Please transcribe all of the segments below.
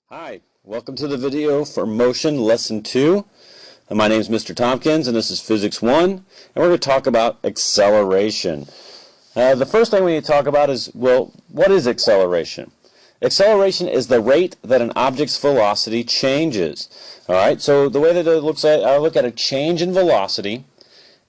Hi, welcome to the video for Motion Lesson 2. My name is Mr. Tompkins and this is Physics 1, and we're going to talk about acceleration. The first thing we need to talk about is, well, what is acceleration? Acceleration is the rate that an object's velocity changes. Alright, so the way that it looks at, I look at a change in velocity,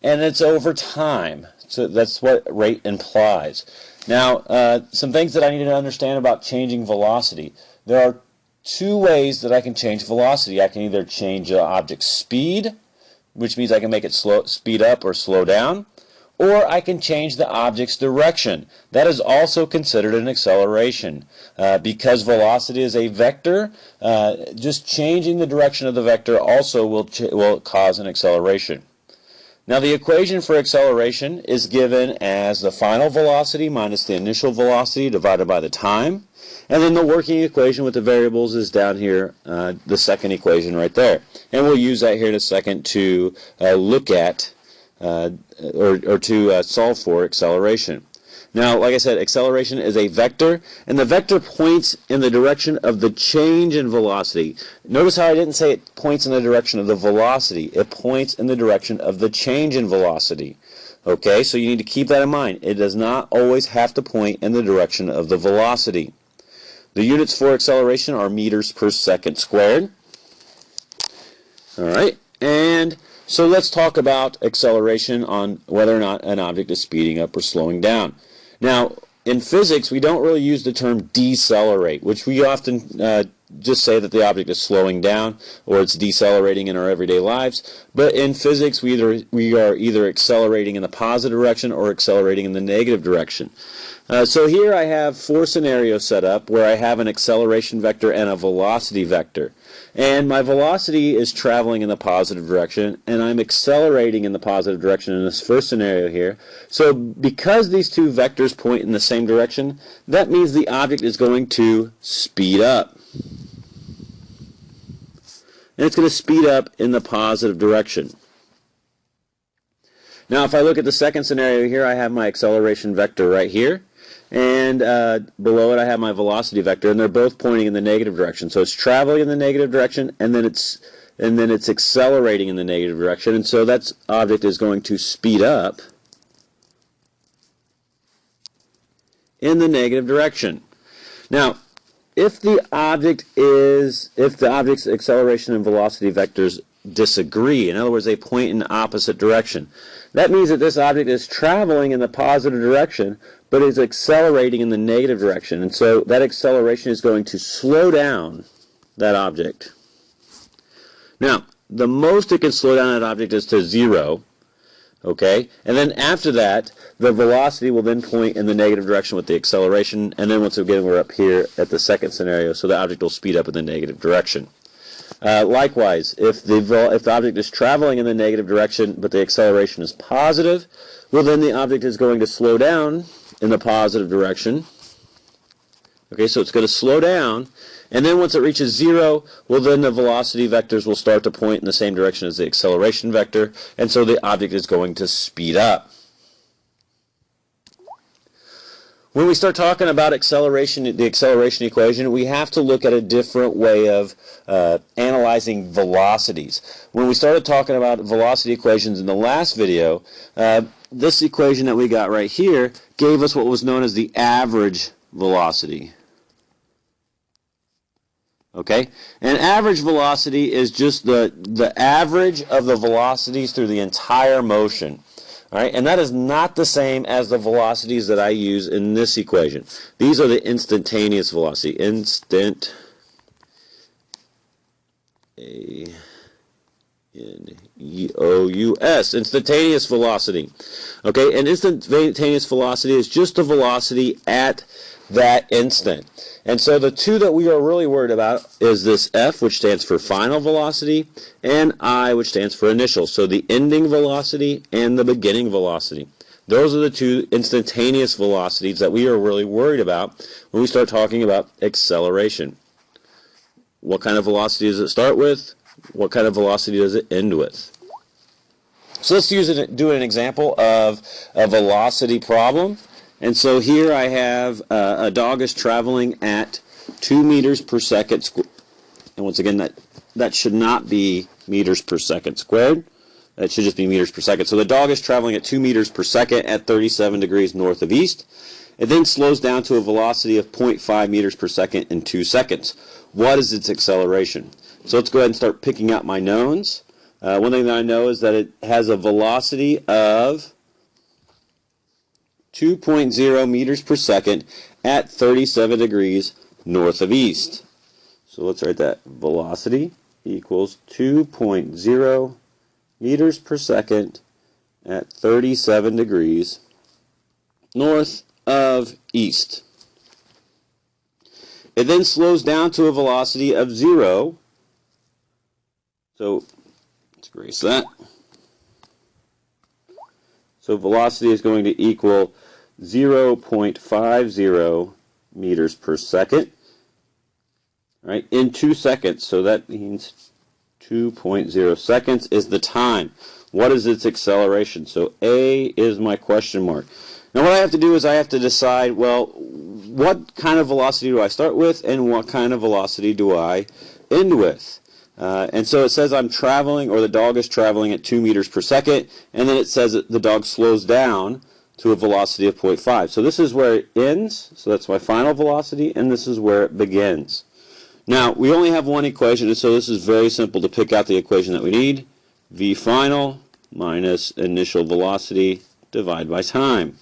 and it's over time. So that's what rate implies. Now, some things that I need to understand about changing velocity. There are two ways that I can change velocity. I can either change the object's speed, which means I can make it speed up or slow down, or I can change the object's direction. That is also considered an acceleration. Because velocity is a vector, just changing the direction of the vector also will cause an acceleration. Now the equation for acceleration is given as the final velocity minus the initial velocity divided by the time. And then the working equation with the variables is down here, the second equation right there. And we'll use that here in a second to look at or to solve for acceleration. Now, like I said, acceleration is a vector, and the vector points in the direction of the change in velocity. Notice how I didn't say it points in the direction of the velocity. It points in the direction of the change in velocity. Okay, so you need to keep that in mind. It does not always have to point in the direction of the velocity. The units for acceleration are meters per second squared. Alright, and so let's talk about acceleration on whether or not an object is speeding up or slowing down. Now, in physics, we don't really use the term decelerate, which we often just say that the object is slowing down or it's decelerating in our everyday lives. But in physics, we are either accelerating in the positive direction or accelerating in the negative direction. So here I have four scenarios set up where I have an acceleration vector and a velocity vector. And my velocity is traveling in the positive direction, and I'm accelerating in the positive direction in this first scenario here. So because these two vectors point in the same direction, that means the object is going to speed up. And it's going to speed up in the positive direction. Now if I look at the second scenario here, I have my acceleration vector right here. And below it I have my velocity vector, and they're both pointing in the negative direction. So it's traveling in the negative direction, and then it's accelerating in the negative direction, and so that object is going to speed up in the negative direction. Now, if the object's acceleration and velocity vectors disagree, in other words, they point in the opposite direction, that means that this object is traveling in the positive direction, but is accelerating in the negative direction. And so that acceleration is going to slow down that object. Now, the most it can slow down that object is to 0. Okay? And then after that, the velocity will then point in the negative direction with the acceleration. And then once again, we're up here at the second scenario, so the object will speed up in the negative direction. Likewise, if the object is traveling in the negative direction, but the acceleration is positive, well then the object is going to slow down in the positive direction. Okay, so it's going to slow down, and then once it reaches 0, well then the velocity vectors will start to point in the same direction as the acceleration vector, and so the object is going to speed up. When we start talking about acceleration, the acceleration equation, we have to look at a different way of analyzing velocities. When we started talking about velocity equations in the last video, this equation that we got right here gave us what was known as the average velocity. Okay? And average velocity is just the average of the velocities through the entire motion. All right? And that is not the same as the velocities that I use in this equation. These are the instantaneous velocity. N-E-O-U-S, instantaneous velocity. Okay, and instantaneous velocity is just the velocity at that instant. And so the two that we are really worried about is this F, which stands for final velocity, and I, which stands for initial. So the ending velocity and the beginning velocity. Those are the two instantaneous velocities that we are really worried about when we start talking about acceleration. What kind of velocity does it start with? What kind of velocity does it end with? So let's do an example of a velocity problem. And so here I have a dog is traveling at 2 meters per second. And once again, that should not be meters per second squared. That should just be meters per second. So the dog is traveling at 2 meters per second at 37 degrees north of east. It then slows down to a velocity of 0.5 meters per second in 2 seconds. What is its acceleration? So let's go ahead and start picking out my knowns. One thing that I know is that it has a velocity of 2.0 meters per second at 37 degrees north of east. So let's write that. Velocity equals 2.0 meters per second at 37 degrees north of east. It then slows down to a velocity of 0. So let's erase that. So velocity is going to equal 0.50 meters per second, right, in 2 seconds. So that means 2.0 seconds is the time. What is its acceleration? So A is my question mark. Now what I have to do is I have to decide, well, what kind of velocity do I start with and what kind of velocity do I end with? And so it says I'm traveling, or the dog is traveling at 2 meters per second, and then it says that the dog slows down to a velocity of 0.5. So this is where it ends, so that's my final velocity, and this is where it begins. Now, we only have one equation, and so this is very simple to pick out the equation that we need. V final minus initial velocity divided by time.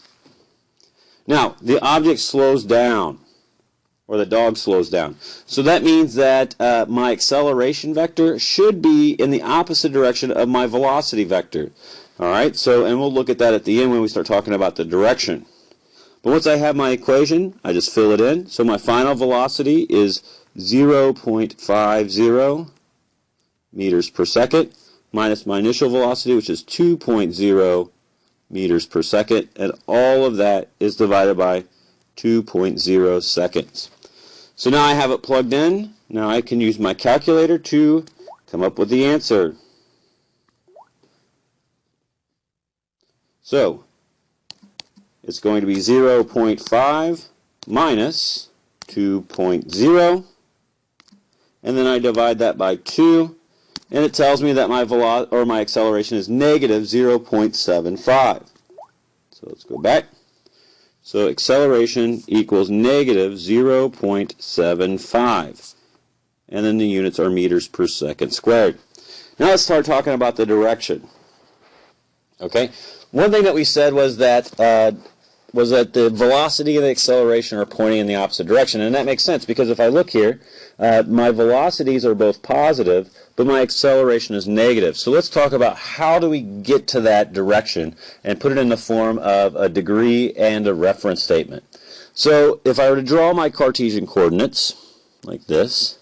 Now, the object slows down, or the dog slows down. So that means that my acceleration vector should be in the opposite direction of my velocity vector. All right, so, and we'll look at that at the end when we start talking about the direction. But once I have my equation, I just fill it in. So my final velocity is 0.50 meters per second minus my initial velocity, which is 2.0 meters per second, and all of that is divided by 2.0 seconds. So now I have it plugged in. Now I can use my calculator to come up with the answer. So it's going to be 0.5 minus 2.0, and then I divide that by 2, and it tells me that my acceleration is negative 0.75. So let's go back. So acceleration equals negative 0.75, and then the units are meters per second squared. Now let's start talking about the direction. Okay, one thing that we said was that the velocity and the acceleration are pointing in the opposite direction, and that makes sense because if I look here, my velocities are both positive, but my acceleration is negative. So let's talk about how do we get to that direction and put it in the form of a degree and a reference statement. So if I were to draw my Cartesian coordinates like this,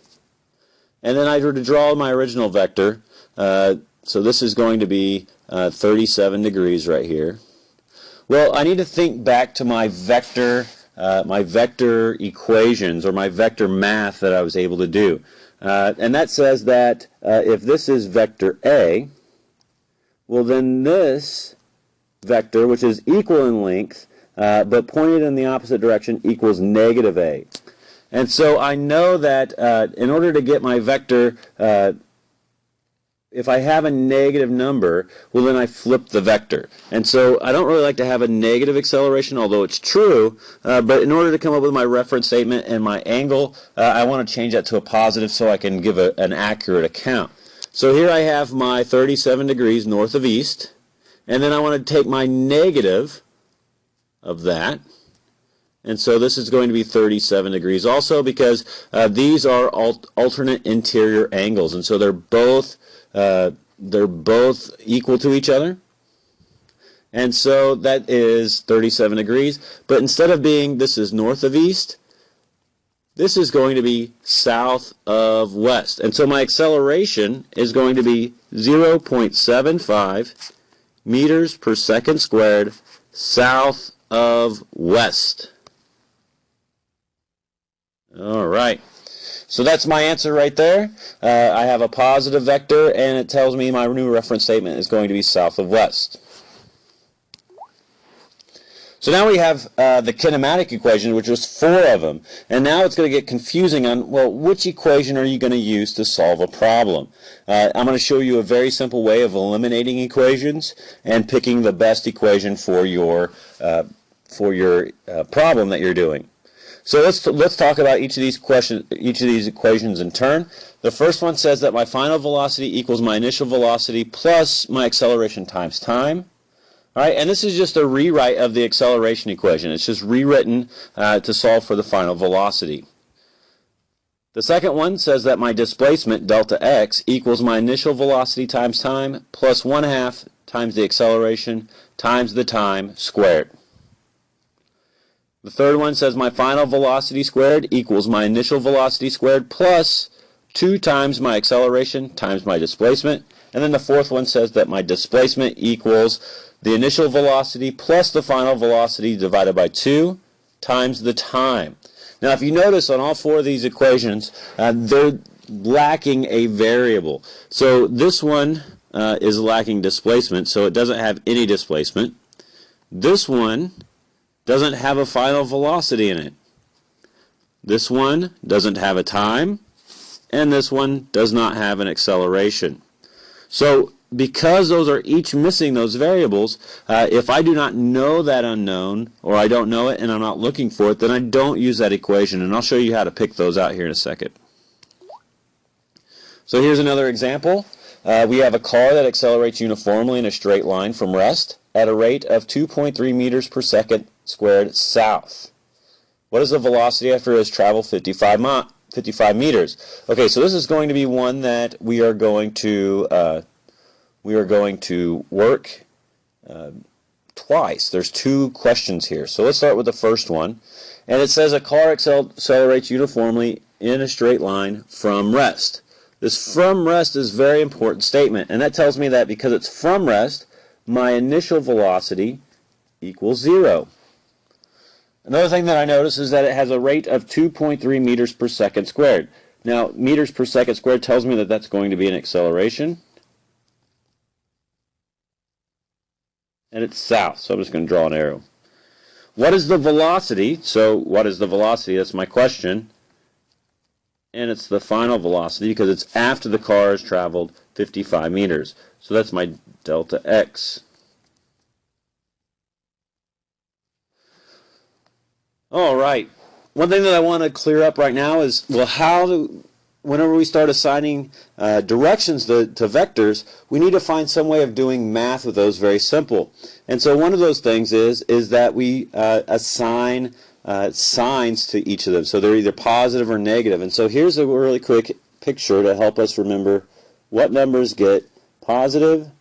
and then I were to draw my original vector, so this is going to be 37 degrees right here. Well, I need to think back to my vector equations, or my vector math that I was able to do. And that says that if this is vector A, well then this vector, which is equal in length, but pointed in the opposite direction, equals negative A. And so I know that in order to get my vector, if I have a negative number, well then I flip the vector. And so I don't really like to have a negative acceleration, although it's true, but in order to come up with my reference statement and my angle, I want to change that to a positive so I can give an accurate account. So here I have my 37 degrees north of east, and then I want to take my negative of that, and so this is going to be 37 degrees also, because these are alternate interior angles, and so they're both equal to each other, and so that is 37 degrees. But instead of being this is north of east, this is going to be south of west, and so my acceleration is going to be 0.75 meters per second squared south of west. All right. So that's my answer right there. I have a positive vector, and it tells me my new reference statement is going to be south of west. So now we have the kinematic equation, which was 4 of them. And now it's going to get confusing on, well, which equation are you going to use to solve a problem? I'm going to show you a very simple way of eliminating equations and picking the best equation for your problem that you're doing. So let's talk about each of these equations in turn. The first one says that my final velocity equals my initial velocity plus my acceleration times time. All right, and this is just a rewrite of the acceleration equation. It's just rewritten to solve for the final velocity. The second one says that my displacement, delta x, equals my initial velocity times time plus 1/2 times the acceleration times the time squared. The third one says my final velocity squared equals my initial velocity squared plus 2 times my acceleration times my displacement. And then the fourth one says that my displacement equals the initial velocity plus the final velocity divided by 2 times the time. Now, if you notice on all 4 of these equations, they're lacking a variable. So this one is lacking displacement, so it doesn't have any displacement. This one doesn't have a final velocity in it. This one doesn't have a time, and this one does not have an acceleration. So because those are each missing those variables, if I do not know that unknown, or I don't know it and I'm not looking for it, then I don't use that equation, and I'll show you how to pick those out here in a second. So here's another example. We have a car that accelerates uniformly in a straight line from rest at a rate of 2.3 meters per second squared south. What is the velocity after it has traveled 55 meters? Okay, so this is going to be one that we are going to work twice. There's 2 questions here. So let's start with the first one. And it says a car accelerates uniformly in a straight line from rest. This from rest is a very important statement. And that tells me that because it's from rest, my initial velocity equals 0. Another thing that I notice is that it has a rate of 2.3 meters per second squared. Now, meters per second squared tells me that that's going to be an acceleration. And it's south, so I'm just going to draw an arrow. What is the velocity? So what is the velocity? That's my question. And it's the final velocity because it's after the car has traveled 55 meters. So that's my delta x. All right. One thing that I want to clear up right now is, well, whenever we start assigning directions to vectors, we need to find some way of doing math with those very simple. And so one of those things is that we assign signs to each of them. So they're either positive or negative. And so here's a really quick picture to help us remember what numbers get positive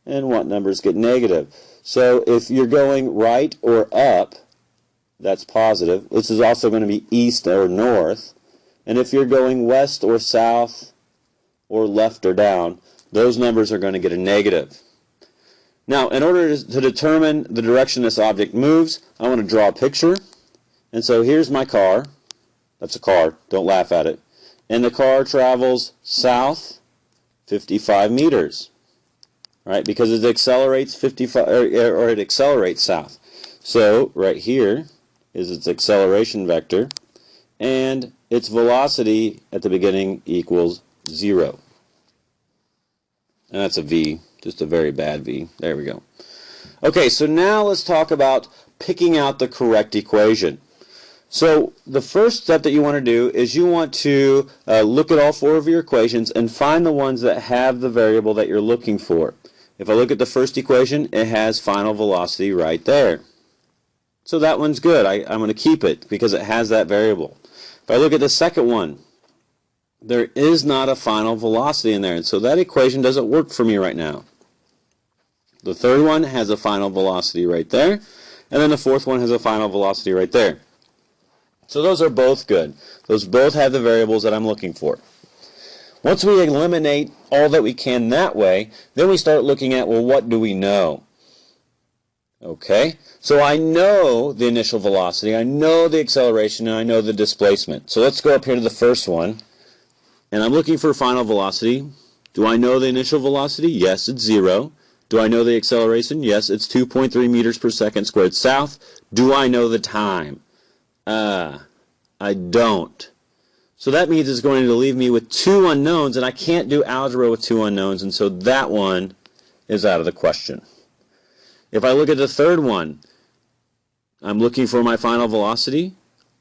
and what numbers get negative. So if you're going right or up, that's positive. This is also going to be east or north. And if you're going west or south or left or down, those numbers are going to get a negative. Now, in order to determine the direction this object moves, I want to draw a picture. And so here's my car. That's a car. Don't laugh at it. And the car travels south 55 meters. Right? Because it accelerates 55 or it accelerates south. So right here is its acceleration vector, and its velocity at the beginning equals 0. And that's a V, just a very bad V. There we go. Okay, so now let's talk about picking out the correct equation. So the first step that you want to do is you want to look at all 4 of your equations and find the ones that have the variable that you're looking for. If I look at the first equation, it has final velocity right there. So that one's good. I'm going to keep it because it has that variable. If I look at the second one, there is not a final velocity in there, and so that equation doesn't work for me right now. The third one has a final velocity right there, and then the fourth one has a final velocity right there. So those are both good. Those both have the variables that I'm looking for. Once we eliminate all that we can that way, then we start looking at, well, what do we know? Okay, so I know the initial velocity, I know the acceleration, and I know the displacement. So let's go up here to the first one. and I'm looking for final velocity. Do I know the initial velocity? Yes, it's 0. Do I know the acceleration? Yes, it's 2.3 meters per second squared south. Do I know the time? I don't. So that means it's going to leave me with two unknowns, and I can't do algebra with two unknowns, and so that one is out of the question. If I look at the third one, I'm looking for my final velocity.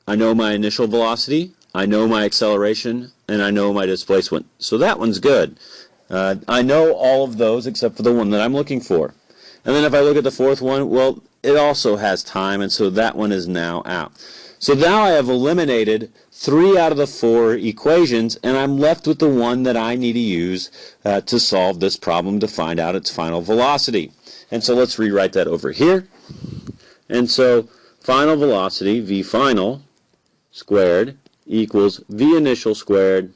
I know my initial velocity. I know my acceleration, and I know my displacement. So that one's good. I know all of those except for the one that I'm looking for. And then if I look at the fourth one, well, it also has time, and so that one is now out. So now I have eliminated 3 out of the 4 equations, and I'm left with the one that I need to use to solve this problem to find out its final velocity. And so let's rewrite that over here. And so final velocity, v final squared, equals v initial squared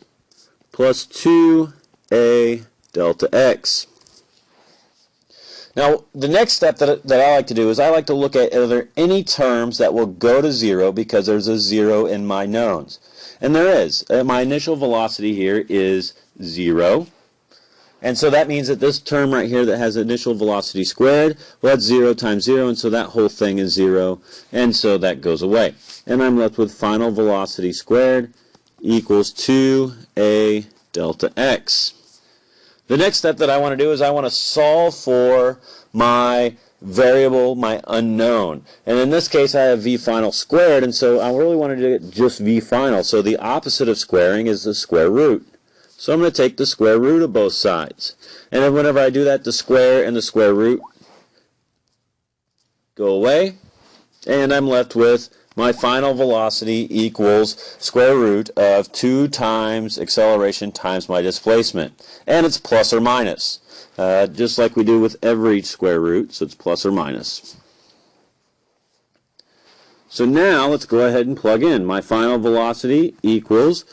plus 2a delta x. Now, the next step that I like to do is I like to look at are there any terms that will go to 0 because there's a 0 in my knowns. And there is. My initial velocity here is 0. And so that means that this term right here that has initial velocity squared, well, that's 0 times 0, and so that whole thing is 0, and so that goes away. And I'm left with final velocity squared equals 2a delta x. The next step that I want to do is I want to solve for my variable, my unknown. And in this case, I have v final squared, and so I really want to get just v final. So the opposite of squaring is the square root. So I'm going to take the square root of both sides. And then whenever I do that, the square and the square root go away, and I'm left with my final velocity equals square root of 2 times acceleration times my displacement. And it's plus or minus, just like we do with every square root, so it's plus or minus. So now let's go ahead and plug in. My final velocity equals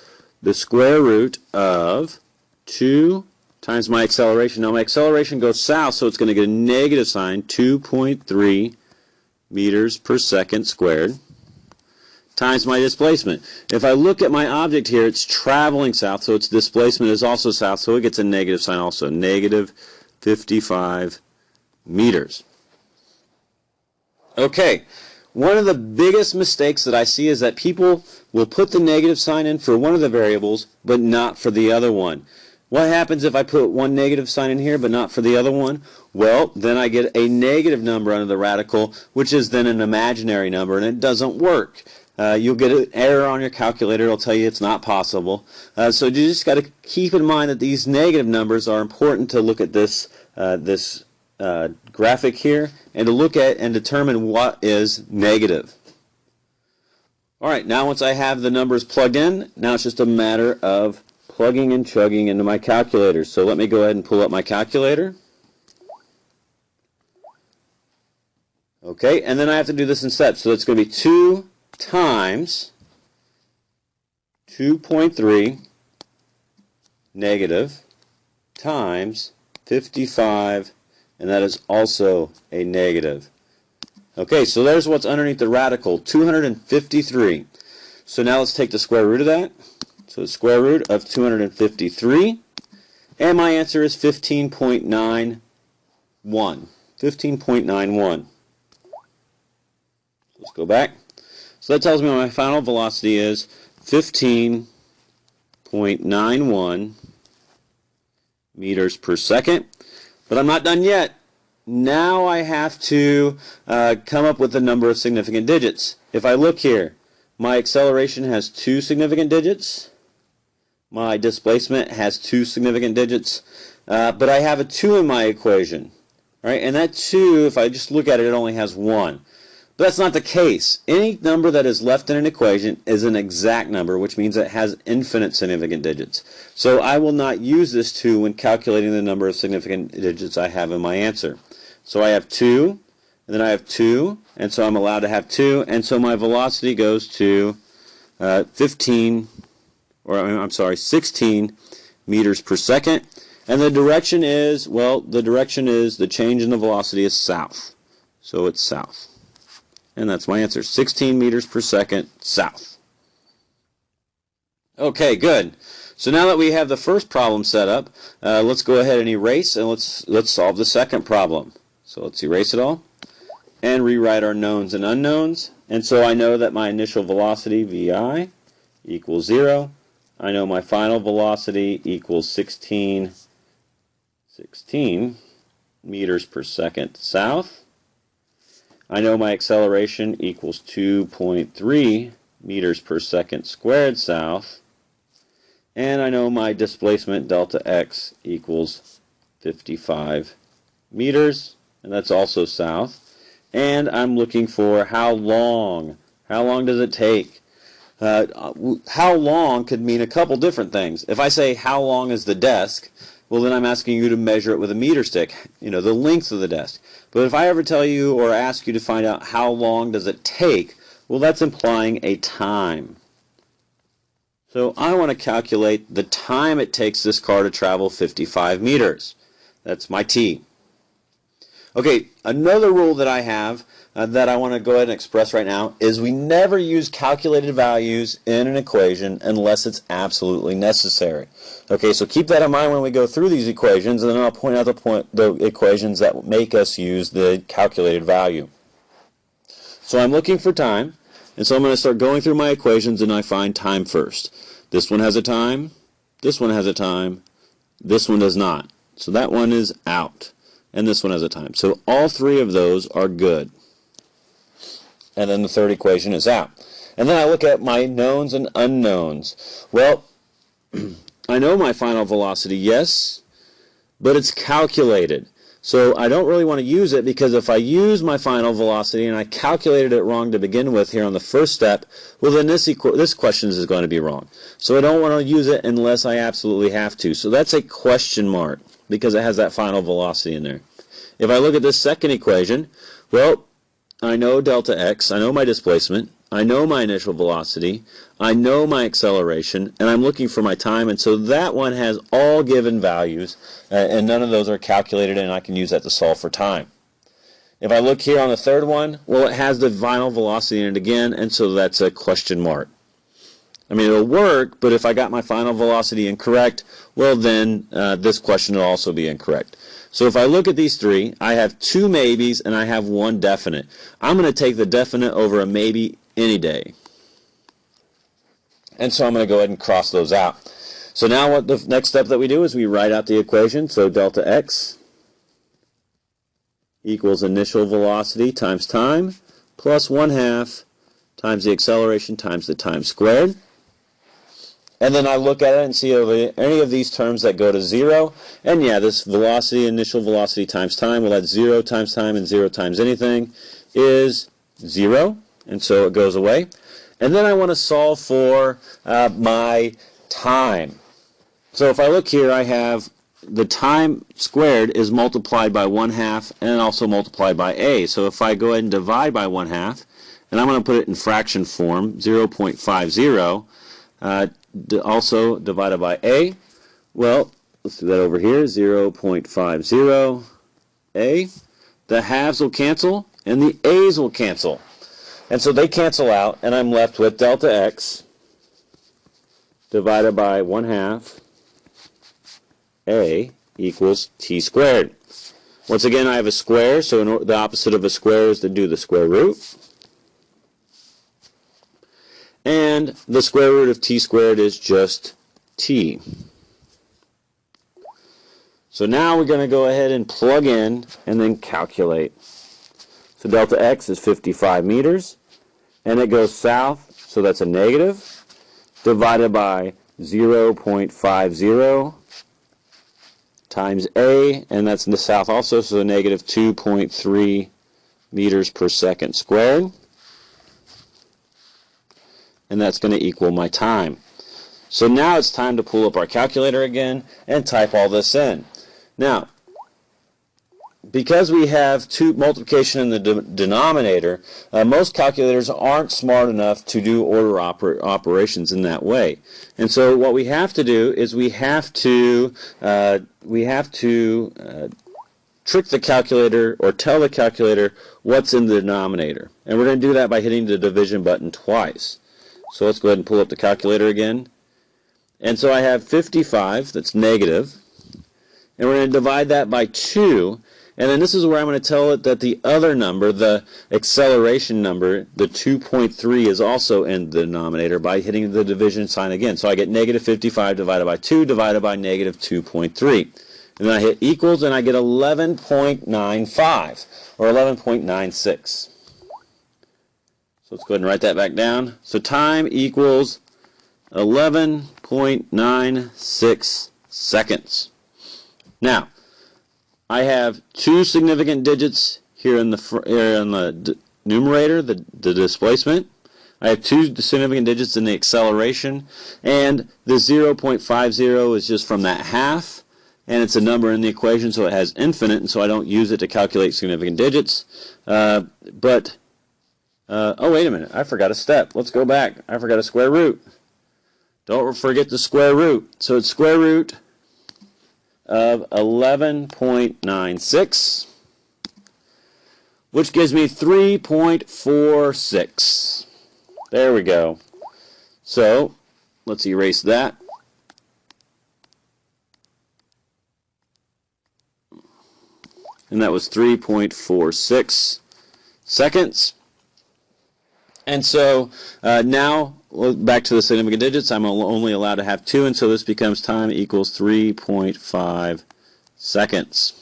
the square root of 2 times my acceleration. Now my acceleration goes south, so it's going to get a negative sign, 2.3 meters per second squared, times my displacement. If I look at my object here, it's traveling south, so its displacement is also south, so it gets a negative sign also, negative 55 meters. Okay, one of the biggest mistakes that I see is that people will put the negative sign in for one of the variables, but not for the other one. What happens if I put one negative sign in here, but not for the other one? Well, then I get a negative number under the radical, which is then an imaginary number, and it doesn't work. You'll get an error on your calculator. It'll tell you it's not possible. So you just got to keep in mind that these negative numbers are important to look at this graphic here and to look at and determine what is negative. All right, now once I have the numbers plugged in, now it's just a matter of plugging and chugging into my calculator. So let me go ahead and pull up my calculator. Okay, and then I have to do this in steps. So it's going to be 2 times 2.3 negative times 55, and that is also a negative. Okay, so there's what's underneath the radical, 253. So now let's take the square root of that. So the square root of 253, and my answer is 15.91. 15.91. Let's go back. So that tells me my final velocity is 15.91 meters per second. But I'm not done yet. Now I have to come up with the number of significant digits. If I look here, my acceleration has 2 significant digits. My displacement has 2 significant digits. But I have a 2 in my equation. Right? And that 2, if I just look at it, it only has 1. But that's not the case. Any number that is left in an equation is an exact number, which means it has infinite significant digits. So I will not use this 2 when calculating the number of significant digits I have in my answer. So I have 2, and then I have 2, and so I'm allowed to have 2, and so my velocity goes to 16 meters per second. And the direction is, well, the change in the velocity is south. So it's south. And that's my answer, 16 meters per second south. Okay, good. So now that we have the first problem set up, let's go ahead and erase, and let's solve the second problem. So let's erase it all and rewrite our knowns and unknowns. And so I know that my initial velocity, VI, equals 0. I know my final velocity equals 16 meters per second south. I know my acceleration equals 2.3 meters per second squared south. And I know my displacement, delta x, equals 55 meters, and that's also south. And I'm looking for how long. How long does it take? How long could mean a couple different things. If I say how long is the desk, well then I'm asking you to measure it with a meter stick, the length of the desk. But if I ever tell you or ask you to find out how long does it take, well that's implying a time. So I want to calculate the time it takes this car to travel 55 meters. That's my t. Okay, another rule that I have that I want to go ahead and express right now is we never use calculated values in an equation unless it's absolutely necessary. Okay, so keep that in mind when we go through these equations, and then I'll point out the equations that make us use the calculated value. So I'm looking for time, and so I'm going to start going through my equations, and I find time first. This one has a time, this one has a time, this one does not. So that one is out. And this one has a time. So all three of those are good. And then the third equation is out. And then I look at my knowns and unknowns. Well, I know my final velocity, yes, but it's calculated. So I don't really want to use it, because if I use my final velocity and I calculated it wrong to begin with here on the first step, well then this question is going to be wrong. So I don't want to use it unless I absolutely have to. So that's a question mark, because it has that final velocity in there. If I look at this second equation, well, I know delta x, I know my displacement, I know my initial velocity, I know my acceleration, and I'm looking for my time, and so that one has all given values, and none of those are calculated, and I can use that to solve for time. If I look here on the third one, well, it has the final velocity in it again, and so that's a question mark. I mean, it'll work, but if I got my final velocity incorrect, well then this question will also be incorrect. So if I look at these three, I have two maybes and I have one definite. I'm going to take the definite over a maybe any day. And so I'm going to go ahead and cross those out. So now what the next step that we do is we write out the equation. So delta x equals initial velocity times time plus 1/2 times the acceleration times the time squared. And then I look at it and see any of these terms that go to 0. And yeah, this velocity, initial velocity times time, well that's 0 times time, and 0 times anything is 0. And so it goes away. And then I want to solve for my time. So if I look here, I have the time squared is multiplied by 1/2 and also multiplied by a. So if I go ahead and divide by 1/2, and I'm going to put it in fraction form, 0.50, also divided by a. Well, let's do that over here, 0.50 a. The halves will cancel, and the a's will cancel. And so they cancel out, and I'm left with delta x divided by 1/2 a equals t squared. Once again, I have a square, so the opposite of a square is to do the square root. And the square root of t squared is just t. So now we're going to go ahead and plug in and then calculate. So delta x is 55 meters, and it goes south, so that's a negative, divided by 0.50 times a, and that's in the south also, so a negative 2.3 meters per second squared. And that's going to equal my time. So now it's time to pull up our calculator again and type all this in. Now, because we have multiplication in the denominator, most calculators aren't smart enough to do order operations in that way. And so what we have to do is we have to trick the calculator or tell the calculator what's in the denominator. And we're going to do that by hitting the division button twice. So let's go ahead and pull up the calculator again. And so I have 55, that's negative, and we're going to divide that by 2, and then this is where I'm going to tell it that the other number, the acceleration number, the 2.3, is also in the denominator by hitting the division sign again. So I get negative 55 divided by 2 divided by negative 2.3. And then I hit equals, and I get 11.95, or 11.96. So let's go ahead and write that back down. So time equals 11.96 seconds. Now, I have 2 significant digits here in the numerator, the displacement. I have 2 significant digits in the acceleration, and the 0.50 is just from that half, and it's a number in the equation, so it has infinite, and so I don't use it to calculate significant digits. Oh, wait a minute, I forgot a step. Let's go back. I forgot a square root. Don't forget the square root. So it's square root of 11.96, which gives me 3.46. There we go. So let's erase that. And that was 3.46 seconds. And so now, back to the significant digits, I'm only allowed to have 2, and so this becomes time equals 3.5 seconds.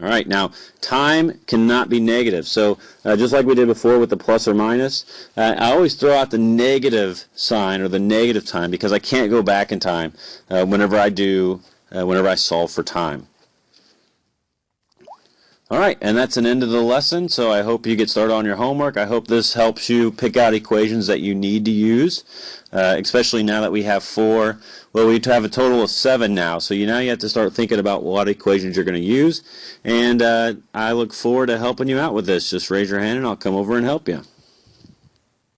All right, now time cannot be negative. So just like we did before with the plus or minus, I always throw out the negative sign or the negative time because I can't go back in time whenever I solve for time. All right, and that's an end of the lesson, so I hope you get started on your homework. I hope this helps you pick out equations that you need to use, especially now that we have 4. Well, we have a total of 7 now, so now you have to start thinking about what equations you're going to use, and I look forward to helping you out with this. Just raise your hand and I'll come over and help you.